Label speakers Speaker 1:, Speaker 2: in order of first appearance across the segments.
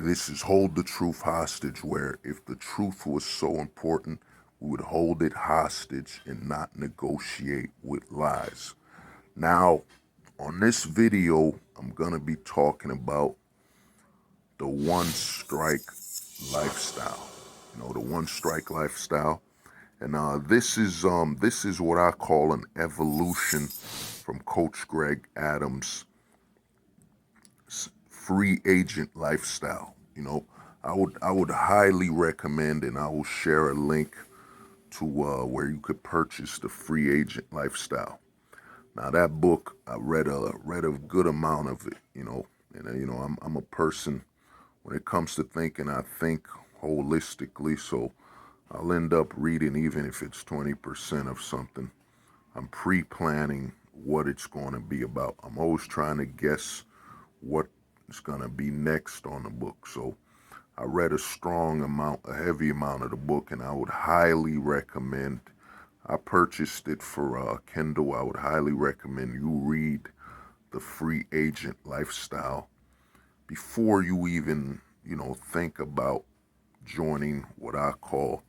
Speaker 1: this is Hold the Truth Hostage, where if the truth was so important, we would hold it hostage and not negotiate with lies. Now, on this video, I'm going to be talking about the one strike lifestyle. The one strike lifestyle. And this is what I call an evolution from Coach Greg Adams' free agent lifestyle. I would highly recommend, and I will share a link to where you could purchase the free agent lifestyle. Now that book, I read a good amount of it. I'm a person, when it comes to thinking, I think holistically. So I'll end up reading, even if it's 20% of something. I'm pre-planning what it's going to be about. I'm always trying to guess what is going to be next on the book. So I read a heavy amount of the book, and I would highly recommend. I purchased it for Kindle. I would highly recommend you read the free agent lifestyle before you even, think about joining what I call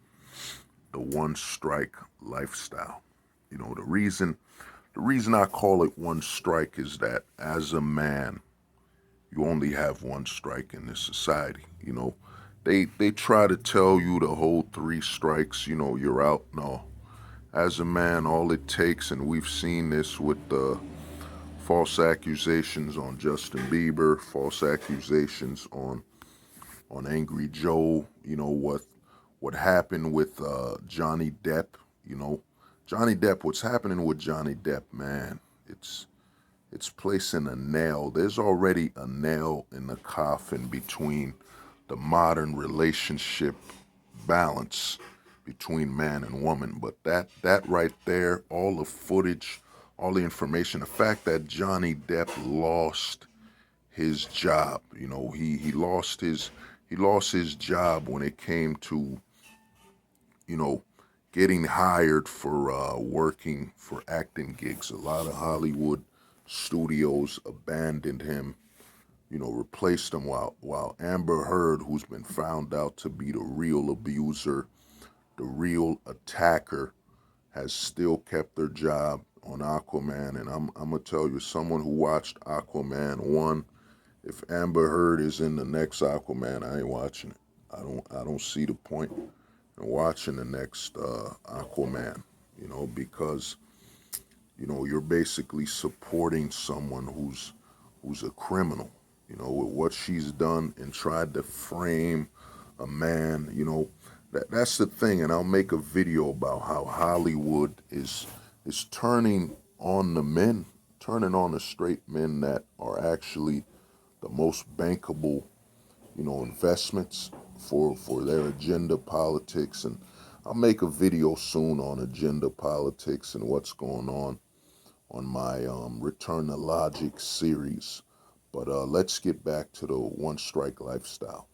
Speaker 1: the one strike lifestyle. The reason I call it one strike is that as a man, you only have one strike in this society. They try to tell you to hold three strikes, you're out. No. As a man, all it takes, and we've seen this with the false accusations on Justin Bieber, false accusations on Angry Joe, what happened with Johnny Depp, what's happening with Johnny Depp, man, it's placing a nail. There's already a nail in the coffin between the modern relationship balance between man and woman. But that right there, all the footage, all the information, the fact that Johnny Depp lost his job, he lost his job when it came to, you know, getting hired for working for acting gigs. A lot of Hollywood studios abandoned him, replaced him, while Amber Heard, who's been found out to be the real abuser, the real attacker, has still kept their job on Aquaman. And I'm gonna tell you, someone who watched Aquaman 1, if Amber Heard is in the next Aquaman, I ain't watching it. I don't see the point in watching the next Aquaman, because you're basically supporting someone who's a criminal, with what she's done and tried to frame a man. That's the thing. And I'll make a video about how Hollywood is turning on the men, turning on the straight men that are actually the most bankable, investments for their agenda politics. And I'll make a video soon on agenda politics and what's going on my Return to Logic series. But let's get back to the one strike lifestyle.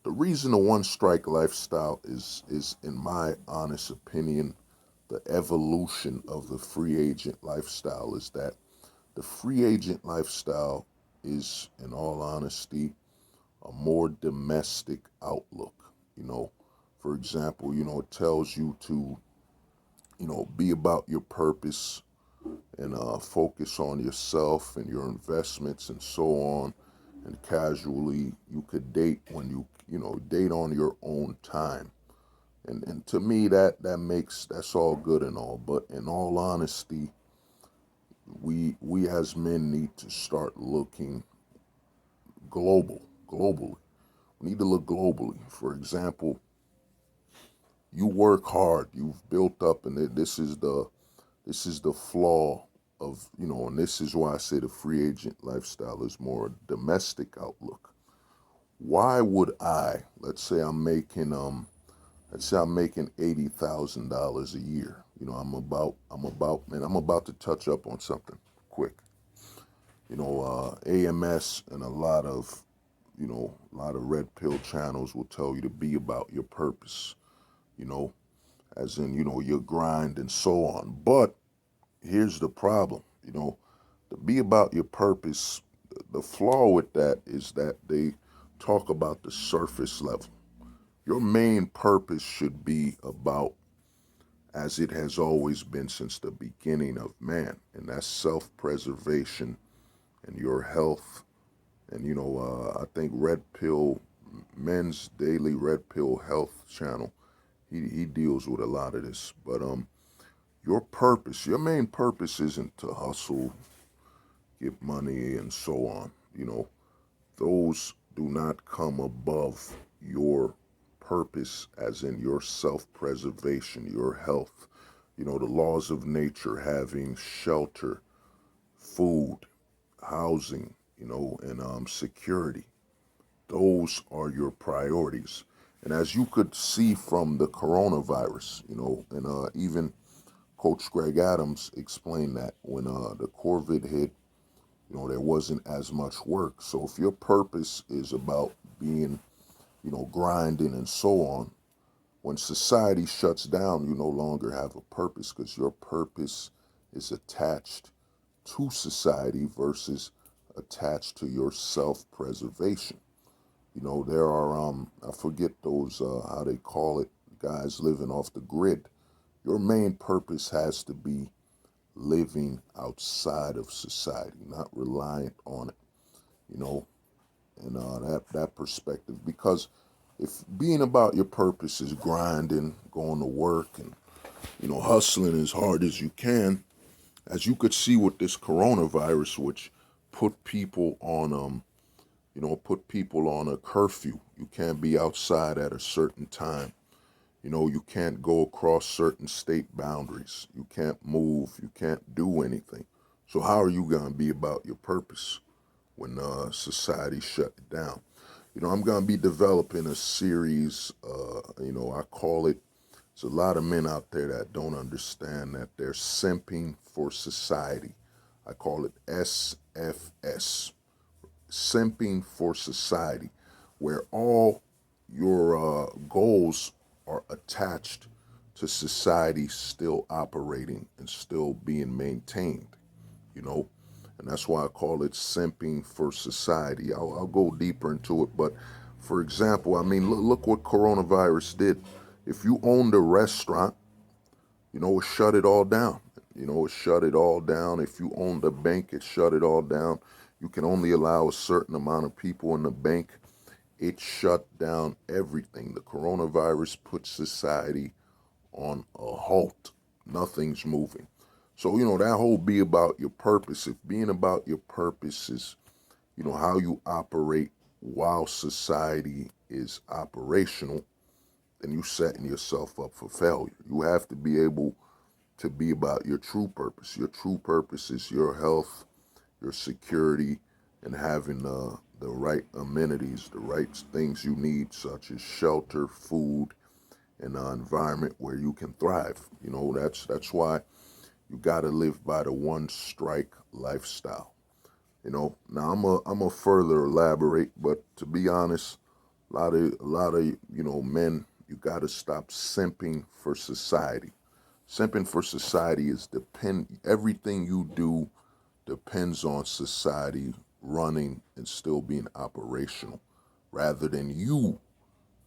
Speaker 1: The reason the one strike lifestyle is, in my honest opinion, the evolution of the free agent lifestyle, is that the free agent lifestyle is, in all honesty, a more domestic outlook. For example, it tells you to, be about your purpose and focus on yourself and your investments and so on. And casually, you could date when date on your own time. And to me, that's all good and all. But in all honesty, we as men need to start looking globally. We need to look globally. For example, you work hard, you've built up, and this is the flaw of, and this is why I say the free agent lifestyle is more a domestic outlook. Why would let's say I'm making $80,000 a year. I'm about to touch up on something quick. AMS and a lot of red pill channels will tell you to be about your purpose, as in, your grind and so on. But here's the problem, to be about your purpose, the flaw with that is that they talk about the surface level. Your main purpose should be about, as it has always been since the beginning of man, and that's self-preservation and your health. And I think Red Pill, Men's Daily Red Pill Health Channel, he deals with a lot of this. But your purpose, your main purpose isn't to hustle, get money, and so on. Those do not come above your purpose, as in your self-preservation, your health. The laws of nature, having shelter, food, housing, and security. Those are your priorities. And as you could see from the coronavirus, and even Coach Greg Adams explained that when the COVID hit, there wasn't as much work. So if your purpose is about being, grinding and so on, when society shuts down, you no longer have a purpose, because your purpose is attached to society versus attached to your self-preservation. There are I forget those how they call it, guys living off the grid. Your main purpose has to be living outside of society, not reliant on it. You know, and that perspective, because if being about your purpose is grinding, going to work, and hustling as hard as you can, as you could see with this coronavirus, which put people on put people on a curfew. You can't be outside at a certain time. You can't go across certain state boundaries. You can't move. You can't do anything. So how are you going to be about your purpose when society shut it down? I'm going to be developing a series, I call it, there's a lot of men out there that don't understand that they're simping for society. I call it SFS, simping for society, where all your goals are attached to society still operating and still being maintained, you know? And that's why I call it simping for society. I'll go deeper into it, but for example, I mean, look what coronavirus did. If you owned a restaurant, it shut it all down. It shut it all down. If you owned a bank, it shut it all down. You can only allow a certain amount of people in the bank. It shut down everything. The coronavirus put society on a halt. Nothing's moving. So, that whole be about your purpose. If being about your purpose is, how you operate while society is operational, then you setting yourself up for failure. You have to be able to be about your true purpose. Your true purpose is your health, your security, and having the right amenities, the right things you need, such as shelter, food, and an environment where you can thrive. That's why you got to live by the one strike lifestyle. Now I'm a further elaborate, but to be honest, a lot of men, you got to stop simping for society. Simping for society is everything you do depends on society running and still being operational, rather than you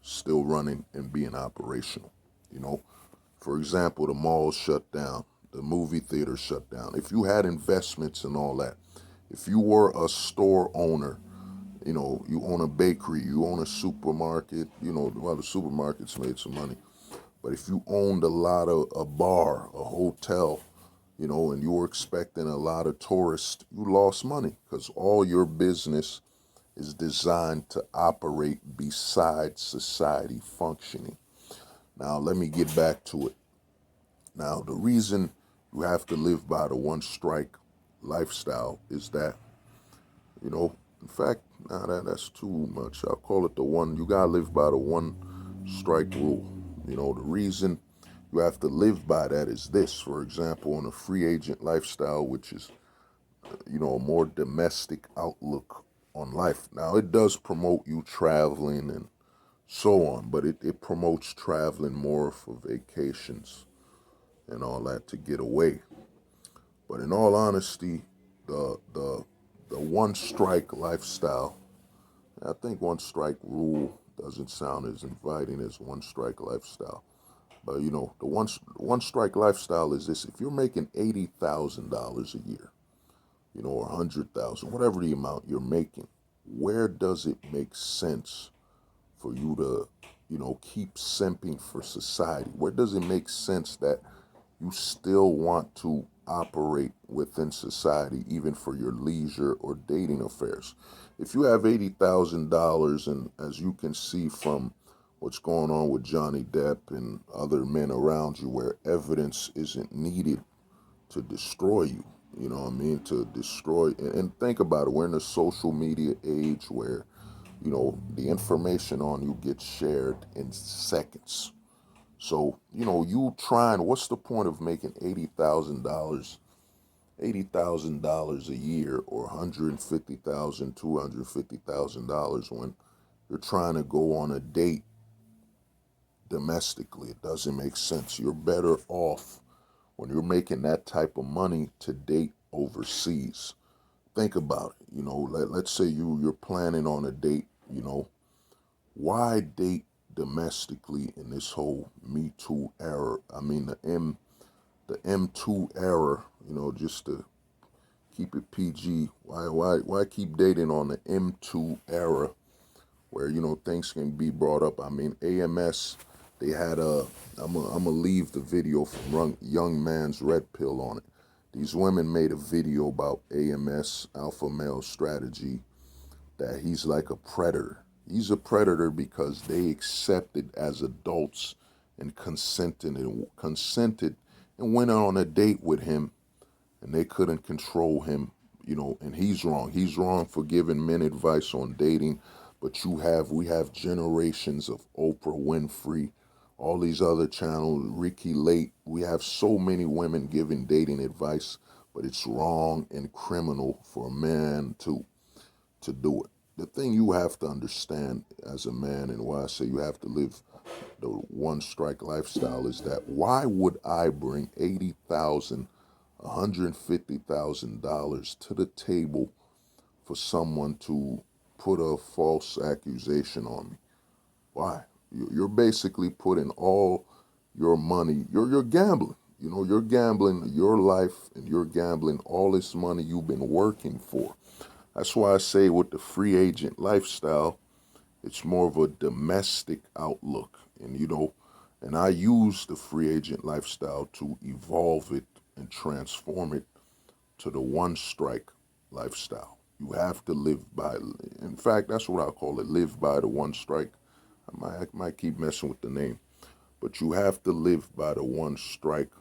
Speaker 1: still running and being operational. You know, for example, the malls shut down, the movie theater shut down. If you had investments and all that, if you were a store owner, you own a bakery, you own a supermarket, well, the supermarkets made some money. But if you owned a bar, a hotel, and you were expecting a lot of tourists, you lost money, because all your business is designed to operate beside society functioning. Now, let me get back to it. Now, the reason you have to live by the one strike lifestyle is that, in fact, nah, that's too much. I'll call it you gotta live by the one strike rule. The reason you have to live by that is this. For example, on a free agent lifestyle, which is, a more domestic outlook on life. Now, it does promote you traveling and so on, but it promotes traveling more for vacations and all that, to get away. But in all honesty, the one strike lifestyle, I think one strike rule doesn't sound as inviting as one strike lifestyle. But you know, the one strike lifestyle is this: if you're making $80,000 a year, you know, or 100,000, whatever the amount you're making, where does it make sense for you to, you know, keep simping for society? Where does it make sense that you still want to operate within society, even for your leisure or dating affairs? If you have $80,000, and as you can see from what's going on with Johnny Depp and other men around you, where evidence isn't needed to destroy you, you know what I mean? To destroy, and think about it, we're in a social media age where, you know, the information on you gets shared in seconds. So, you know, you trying, what's the point of making $80,000 a year, or $150,000, $250,000, when you're trying to go on a date domestically? It doesn't make sense. You're better off when you're making that type of money to date overseas. Think about it. You know, let's say you're planning on a date, you know, why date domestically in this whole Me Too era? I mean, the M2 era, you know, just to keep it PG. Why keep dating on the M2 era where, you know, things can be brought up? I mean, AMS, they had I'm gonna leave the video from Young Man's Red Pill on it. These women made a video about AMS, alpha male strategy, that he's like a predator. He's a predator because they accepted as adults and consented and went on a date with him, and they couldn't control him, you know, and he's wrong. He's wrong for giving men advice on dating. But we have generations of Oprah Winfrey, all these other channels, Ricky Lake. We have so many women giving dating advice, but it's wrong and criminal for a man to do it. The thing you have to understand as a man, and why I say you have to live the one strike lifestyle, is that why would I bring 80,000, $150,000 to the table for someone to put a false accusation on me? Why? You're basically putting all your money, you're gambling. You know, you're gambling your life, and you're gambling all this money you've been working for. That's why I say with the free agent lifestyle, it's more of a domestic outlook. And, you know, and I use the free agent lifestyle to evolve it and transform it to the one strike lifestyle. You have to live by, in fact, that's what I call it, live by the one strike. I might keep messing with the name, but you have to live by the one strike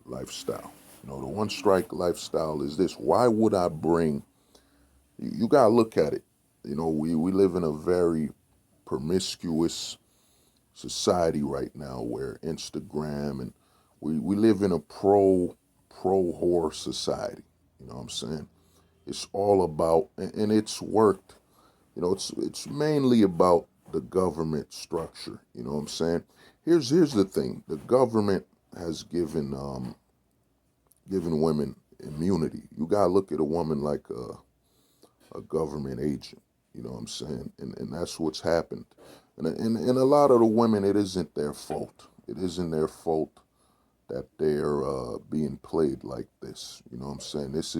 Speaker 1: lifestyle. You know, the one strike lifestyle is this: why would I bring, you got to look at it. You know, we live in a very promiscuous society right now, where Instagram, and we live in a pro whore society. You know what I'm saying? It's all about, and it's worked. You know, it's mainly about the government structure. You know what I'm saying? Here's the thing: the government has given women immunity. You gotta look at a woman like a government agent. You know what I'm saying? And that's what's happened. And a lot of the women, it isn't their fault. It isn't their fault that they're being played like this. You know what I'm saying? This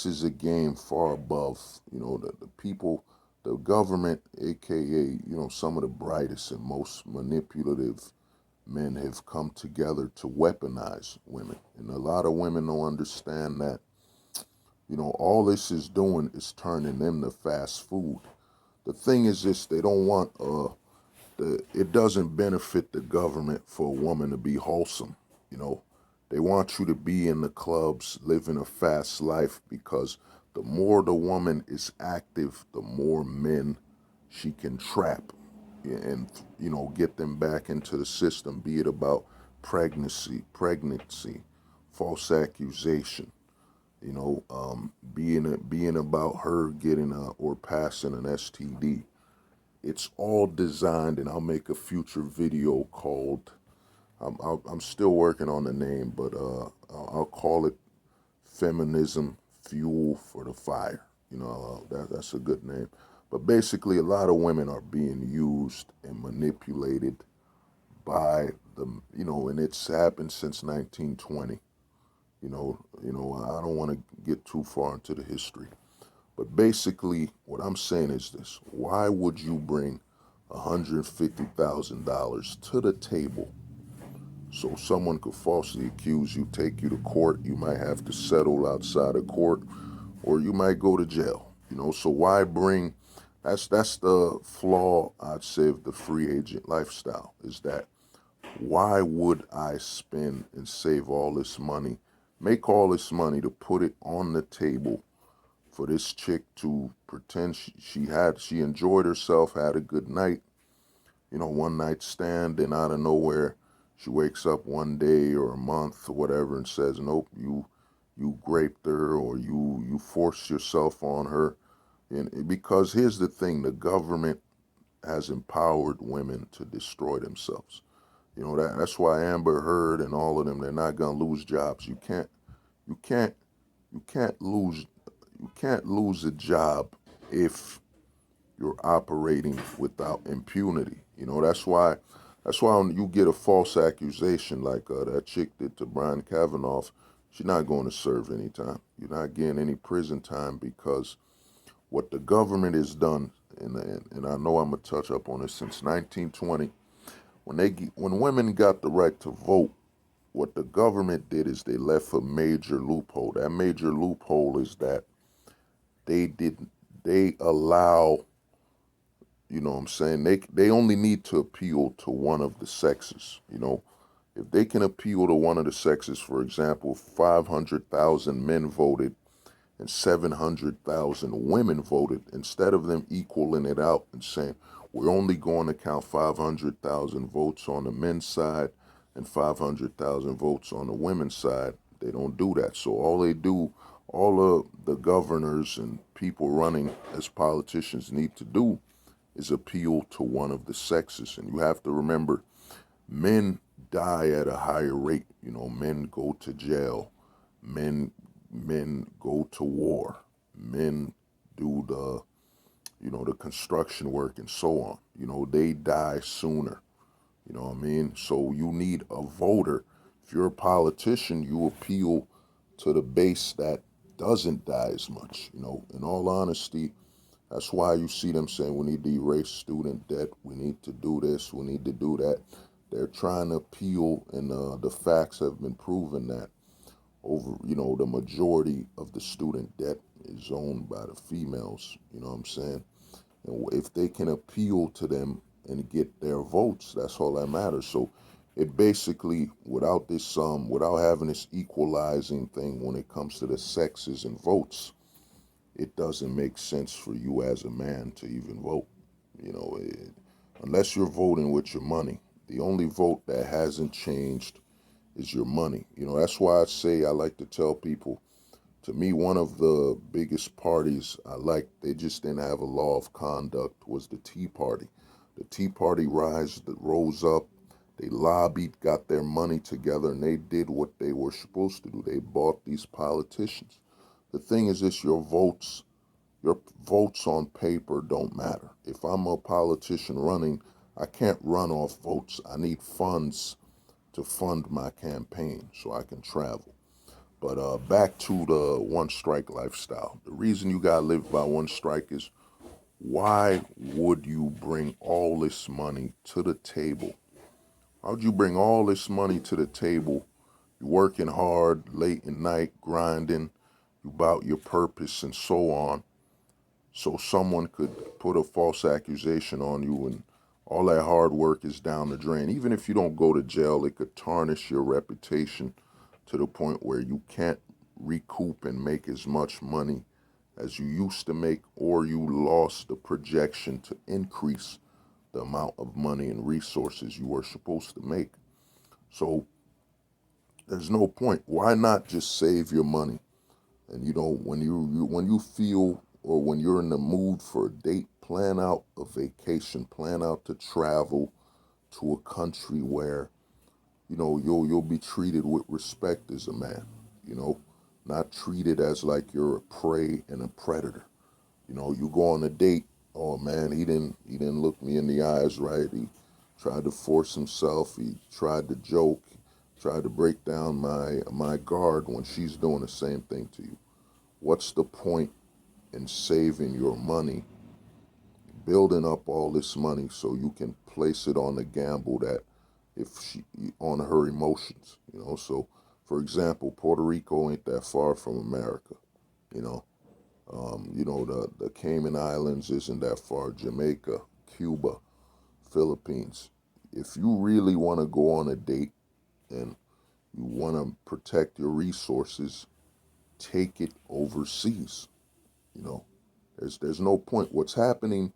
Speaker 1: is a game far above, you know, the people, the government, aka, you know, some of the brightest and most manipulative men have come together to weaponize women. And a lot of women don't understand that, you know, all this is doing is turning them to fast food. The thing is this: they don't want it doesn't benefit the government for a woman to be wholesome. You know, they want you to be in the clubs, living a fast life, because the more the woman is active, the more men she can trap and, you know, get them back into the system, be it about pregnancy, false accusation, you know, being about her getting or passing an STD. It's all designed, and I'll make a future video called, I'm still working on the name, but I'll call it Feminism Fuel for the Fire. You know, that's a good name. But basically, a lot of women are being used and manipulated by the, and it's happened since 1920. I don't want to get too far into the history, but basically, what I'm saying is this: why would you bring $150,000 to the table so someone could falsely accuse you, take you to court? You might have to settle outside of court, or you might go to jail. So why bring? That's the flaw, I'd say, of the free agent lifestyle. Is that why would I spend and save all this money, make all this money to put it on the table for this chick to pretend she enjoyed herself, had a good night, one night stand, and out of nowhere she wakes up one day or a month or whatever and says, nope, you raped her, or you forced yourself on her. And because here's the thing, the government has empowered women to destroy themselves. That's why Amber Heard and all of them, they're not gonna lose jobs. You can't you can't lose you can't lose a job if you're operating without impunity. That's why when you get a false accusation like that chick did to Brian Kavanaugh, she's not going to serve any time. You're not getting any prison time, because what the government has done, and I know I'm gonna touch up on this, since 1920, when women got the right to vote, what the government did is they left a major loophole. That major loophole is that they didn't they allow, what I'm saying, they only need to appeal to one of the sexes. If they can appeal to one of the sexes, for example, 500,000 men voted and 700,000 women voted, instead of them equaling it out and saying, we're only going to count 500,000 votes on the men's side and 500,000 votes on the women's side, they don't do that. So all of the governors and people running as politicians need to do is appeal to one of the sexes. And you have to remember, men die at a higher rate. Men go to jail. Men go to war. Men do the construction work and so on. They die sooner. You know what I mean? So you need a voter. If you're a politician, you appeal to the base that doesn't die as much. In all honesty, that's why you see them saying we need to erase student debt, we need to do this, we need to do that. They're trying to appeal, and the facts have been proven that the majority of the student debt is owned by the females. You know what I'm saying? And if they can appeal to them and get their votes, that's all that matters. So it basically, without having this equalizing thing when it comes to the sexes and votes, it doesn't make sense for you as a man to even vote. Unless you're voting with your money. The only vote that hasn't changed is your money. That's why I like to tell people, to me, one of the biggest parties I liked, they just didn't have a law of conduct, was the Tea Party. The Tea Party rose up, they lobbied, got their money together, and they did what they were supposed to do. They bought these politicians. The thing is this, your votes on paper don't matter. If I'm a politician running, I can't run off votes. I need funds to fund my campaign so I can travel. But back to the one strike lifestyle. The reason you gotta live by one strike is, why would you bring all this money to the table? Why would you bring all this money to the table? You're working hard, late at night, grinding, you about your purpose and so on, so someone could put a false accusation on you, and all that hard work is down the drain. Even if you don't go to jail, it could tarnish your reputation to the point where you can't recoup and make as much money as you used to make, or you lost the projection to increase the amount of money and resources you were supposed to make. So there's no point. Why not just save your money? And when you feel, or when you're in the mood for a date, plan out a vacation, plan out to travel to a country where you'll be treated with respect as a man, you know, not treated as like you're a prey and a predator. You go on a date, Oh man, he didn't look me in the eyes right. He tried to force himself. He tried to joke, tried to break down my guard when she's doing the same thing to you. What's the point in saving your money, building up all this money so you can place it on the gamble that if she on her emotions, you know? So for example, Puerto Rico ain't that far from America, you know. The Cayman Islands isn't that far. Jamaica, Cuba, Philippines. If you really want to go on a date and you want to protect your resources, take it overseas. You know, there's no point. What's happening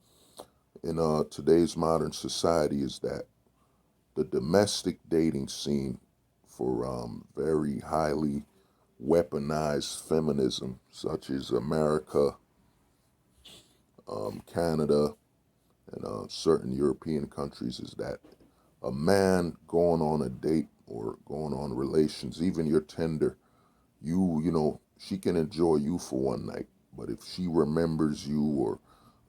Speaker 1: in today's modern society is that the domestic dating scene for very highly weaponized feminism, such as America, Canada, and certain European countries, is that a man going on a date or going on relations, even your Tinder, she can enjoy you for one night, but if she remembers you or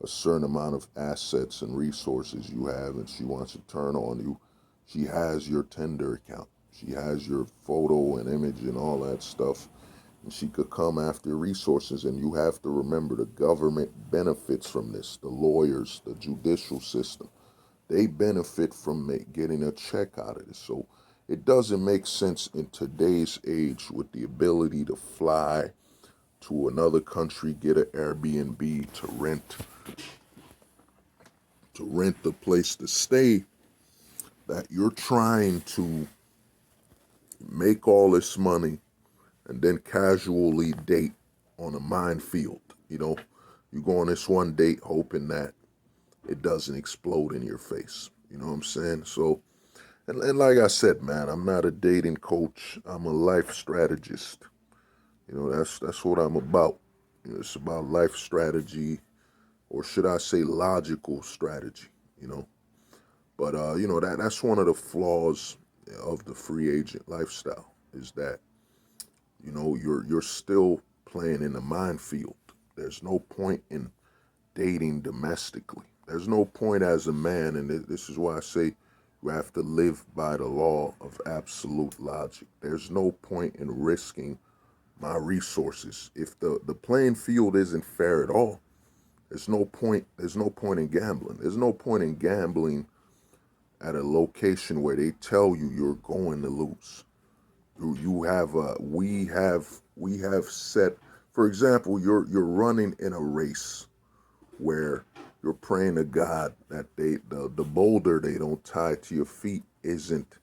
Speaker 1: a certain amount of assets and resources you have and she wants to turn on you, she has your Tinder account. She has your photo and image and all that stuff. And she could come after your resources. And you have to remember the government benefits from this. The lawyers, the judicial system, they benefit from getting a check out of this. So it doesn't make sense in today's age with the ability to fly to another country, get an Airbnb to rent the place to stay, that you're trying to make all this money and then casually date on a minefield. You know, you go on this one date hoping that it doesn't explode in your face. You know what I'm saying? So, and like I said, man, I'm not a dating coach. I'm a life strategist. You know, that's what I'm about. You know, it's about life strategy, or should I say logical strategy, you know. But that's one of the flaws of the free agent lifestyle, is that, you're still playing in the minefield. There's no point in dating domestically. There's no point as a man, and this is why I say you have to live by the law of absolute logic. There's no point in risking my resources. If the playing field isn't fair at all, there's no point. There's no point in gambling. There's no point in gambling at a location where they tell you you're going to lose. You have we have set. For example, you're running in a race where you're praying to God that the boulder they don't tie to your feet isn't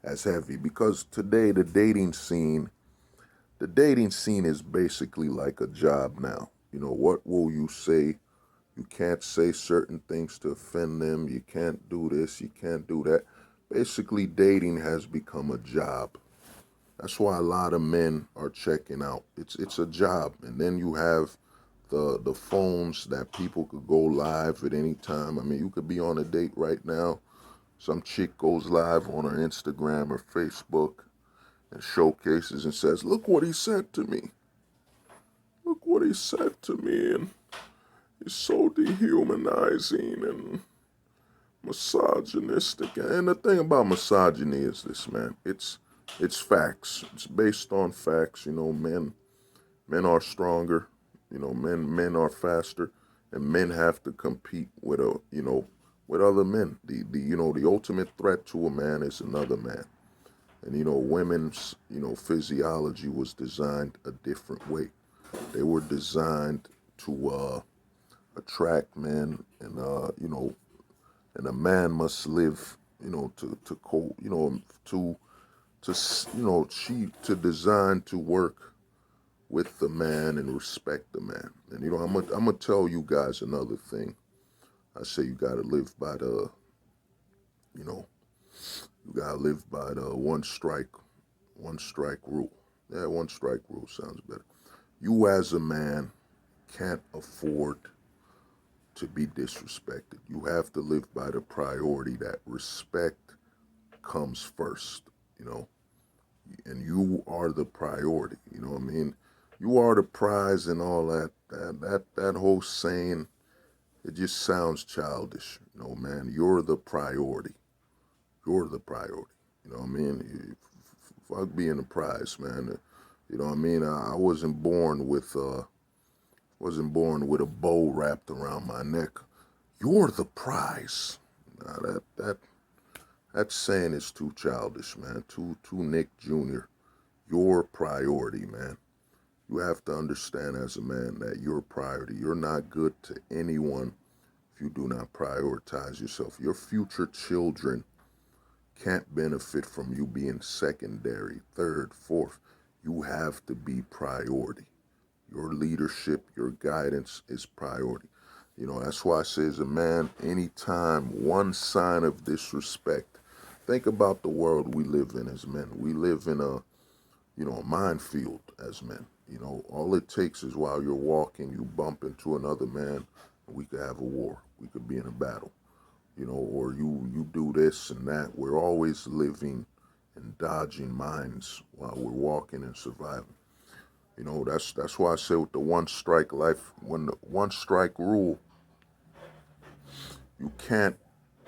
Speaker 1: as heavy, because today the dating scene is basically like a job now. You know, what will you say? You can't say certain things to offend them. You can't do this. You can't do that. Basically, dating has become a job. That's why a lot of men are checking out. It's a job, and then you have the phones that people could go live at any time. I mean, you could be on a date right now. Some chick goes live on her Instagram or Facebook and showcases and says, "Look what he said to me. Look what he said to me," and he's so dehumanizing and misogynistic. And the thing about misogyny is this, man. It's facts. It's based on facts. You know, men are stronger. You know, men are faster, and men have to compete with other men. The ultimate threat to a man is another man. And women's physiology was designed a different way. They were designed to attract men, and a man must live, to design to work with the man and respect the man. And I'm gonna tell you guys another thing. I say you know, you gotta live by the one strike rule. Yeah, one strike rule sounds better. You as a man can't afford to be disrespected. You have to live by the priority that respect comes first, you know, and you are the priority, you know what I mean? You are the prize and all that. That whole saying it just sounds childish. Man, you're the priority. You're the priority. You know what I mean? Fuck being the prize, man. You know what I mean? I wasn't born with a bow wrapped around my neck. You're the prize. Now that saying is too childish, man. Too Nick Jr. Your priority, man. You have to understand as a man that you're a priority. You're not good to anyone if you do not prioritize yourself. Your future children can't benefit from you being secondary, third, fourth. You have to be priority. Your leadership, your guidance is priority. That's why I say as a man, anytime one sign of disrespect, think about the world we live in as men. We live in a minefield as men. All it takes is while you're walking, you bump into another man, and we could have a war. We could be in a battle. Or you do this and that. We're always living and dodging mines while we're walking and surviving. That's why I say with the one strike life, when the one strike rule, you can't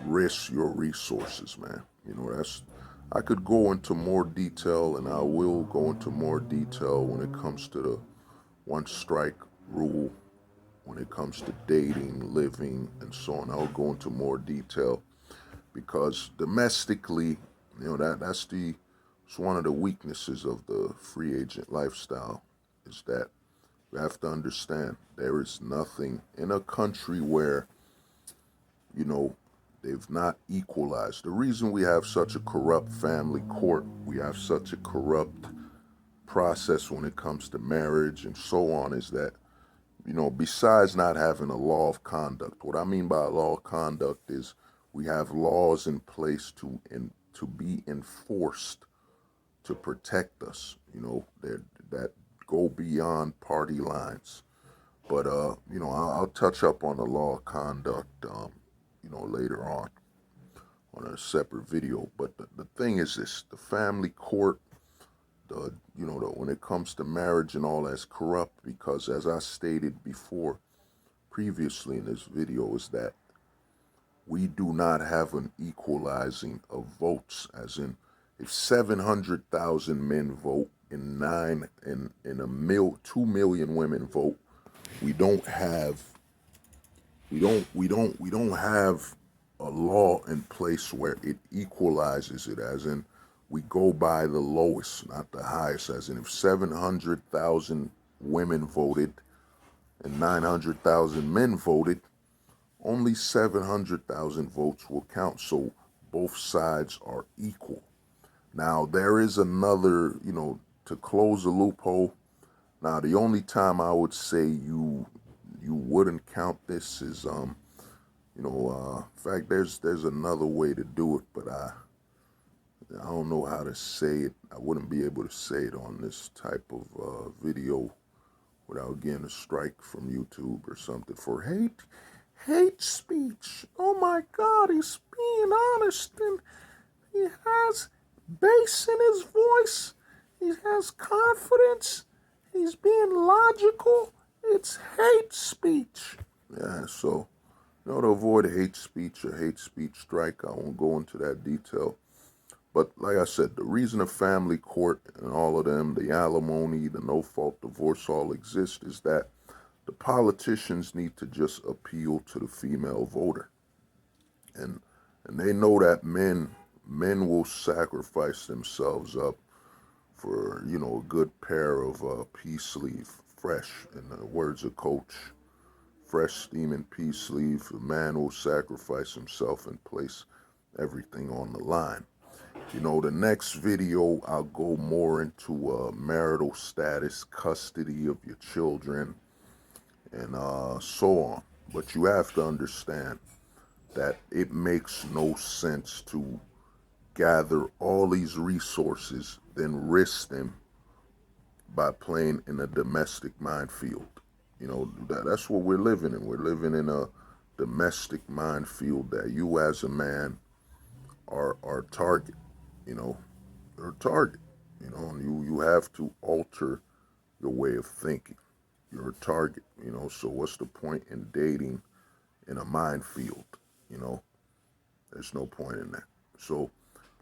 Speaker 1: risk your resources, man. I could go into more detail, and I will go into more detail when it comes to the one strike rule, when it comes to dating, living, and so on. I'll go into more detail because domestically, it's one of the weaknesses of the free agent lifestyle is that you have to understand there is nothing in a country where, they've not equalized. The reason we have such a corrupt family court, we have such a corrupt process when it comes to marriage and so on is that, besides not having a law of conduct, what I mean by a law of conduct is we have laws in place to be enforced to protect us, that go beyond party lines. But, I'll touch up on the law of conduct, later on a separate video. But the thing is this, the family court, when it comes to marriage and all that's corrupt because as I stated before, previously in this video, is that we do not have an equalizing of votes, as in if 700,000 men vote and 2 million women vote, we don't have a law in place where it equalizes it, as in we go by the lowest, not the highest, as in if 700,000 women voted and 900,000 men voted, only 700,000 votes will count, so both sides are equal. Now, there is another, to close the loophole. Now, the only time I would say you wouldn't count this is, in fact, there's another way to do it, but I don't know how to say it. I wouldn't be able to say it on this type of video without getting a strike from YouTube or something for hate speech. Oh my God, he's being honest and he has bass in his voice. He has confidence. He's being logical. It's hate speech. Yeah, so, to avoid a hate speech or hate speech strike, I won't go into that detail. But like I said, the reason a family court and all of them, the alimony, the no-fault divorce all exist is that the politicians need to just appeal to the female voter. And they know that men will sacrifice themselves up for, a good pair of peace sleeve, fresh, in the words of Coach, fresh steaming peace sleeve. A man will sacrifice himself and place everything on the line. The next video, I'll go more into marital status, custody of your children, and so on. But you have to understand that it makes no sense to gather all these resources, then risk them by playing in a domestic minefield. That's what we're living in. We're living in a domestic minefield that you as a man are target. You're a target. And you have to alter your way of thinking. You're a target. So what's the point in dating in a minefield. You know, there's no point in that. So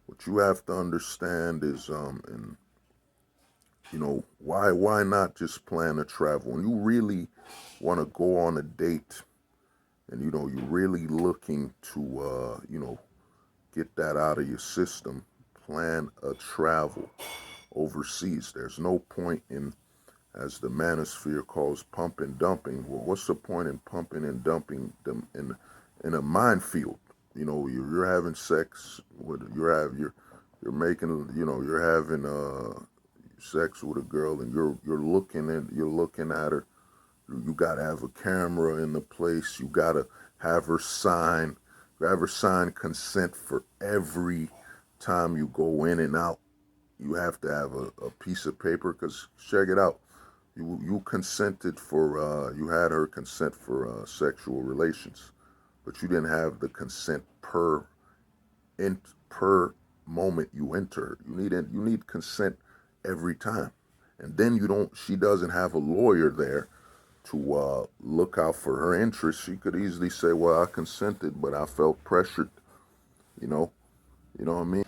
Speaker 1: what you have to understand is, and you know, why not just plan to travel? When you really want to go on a date, and you know, you're really looking to, you know, get that out of your system, plan a travel overseas. There's no point in, as the manosphere calls, pump and dumping. Well, what's the point in pumping and dumping them in a minefield? You know, you're having sex with you're making, you know, you're having sex with a girl, and you're looking at her. You gotta have a camera in the place. You gotta have her sign consent for every time you go in and out. You have to have a piece of paper, because check it out. You consented for, you had her consent for sexual relations, but you didn't have the consent per moment you enter. You need consent every time, and then she doesn't have a lawyer there to look out for her interests. She could easily say, "Well, I consented, but I felt pressured." You know, you know what I mean?